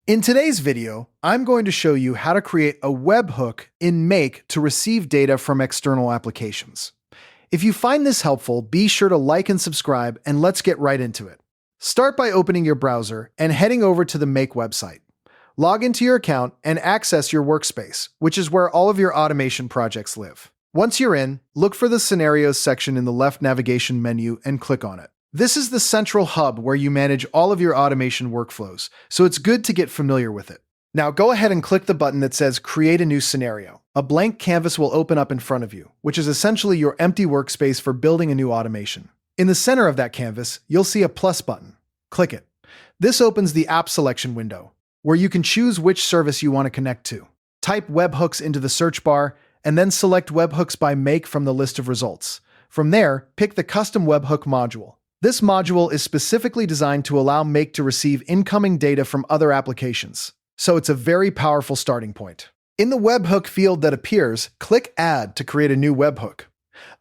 In today's video, I'm going to show you how to create a webhook in Make to receive data from external applications. If you find this helpful, be sure to like and subscribe, and let's get right into it. Start by opening your browser and heading over to the Make website. Log into your account and access your workspace, which is where all of your automation projects live. Once you're in, look for the Scenarios section in the left navigation menu and click on it. This is the central hub where you manage all of your automation workflows, so it's good to get familiar with it. Now go ahead and click the button that says Create a new scenario. A blank canvas will open up in front of you, which is essentially your empty workspace for building a new automation. In the center of that canvas, you'll see a plus button. Click it. This opens the App Selection window, where you can choose which service you want to connect to. Type Webhooks into the search bar, and then select Webhooks by Make from the list of results. From there, pick the custom webhook module. This module is specifically designed to allow Make to receive incoming data from other applications, so it's a very powerful starting point. In the webhook field that appears, click Add to create a new webhook.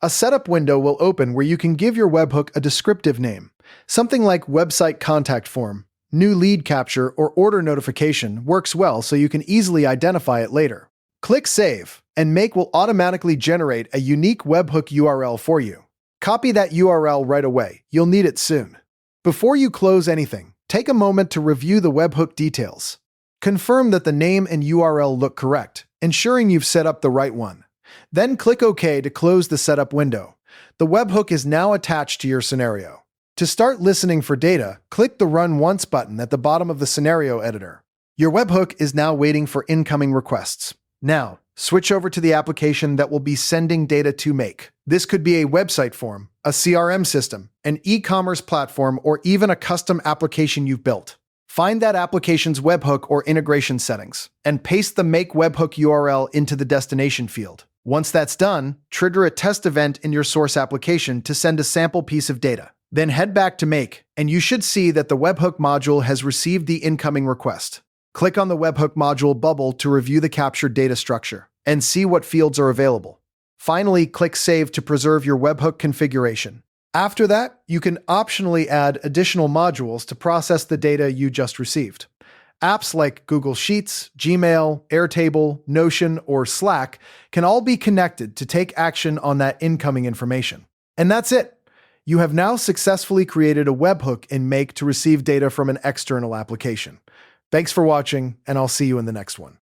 A setup window will open where you can give your webhook a descriptive name, something like Website Contact Form. New Lead Capture or Order Notification works well so you can easily identify it later. Click Save, and Make will automatically generate a unique webhook URL for you. Copy that URL right away. You'll need it soon. Before you close anything, take a moment to review the webhook details. Confirm that the name and URL look correct, ensuring you've set up the right one. Then click OK to close the setup window. The webhook is now attached to your scenario. To start listening for data, click the Run Once button at the bottom of the scenario editor. Your webhook is now waiting for incoming requests. Now, switch over to the application that will be sending data to Make. This could be a website form, a CRM system, an e-commerce platform, or even a custom application you've built. Find that application's webhook or integration settings, and paste the Make webhook URL into the destination field. Once that's done, trigger a test event in your source application to send a sample piece of data. Then head back to Make, and you should see that the webhook module has received the incoming request. Click on the webhook module bubble to review the captured data structure and see what fields are available. Finally, click Save to preserve your webhook configuration. After that, you can optionally add additional modules to process the data you just received. Apps like Google Sheets, Gmail, Airtable, Notion, or Slack can all be connected to take action on that incoming information. And that's it. You have now successfully created a webhook in Make to receive data from an external application. Thanks for watching, and I'll see you in the next one.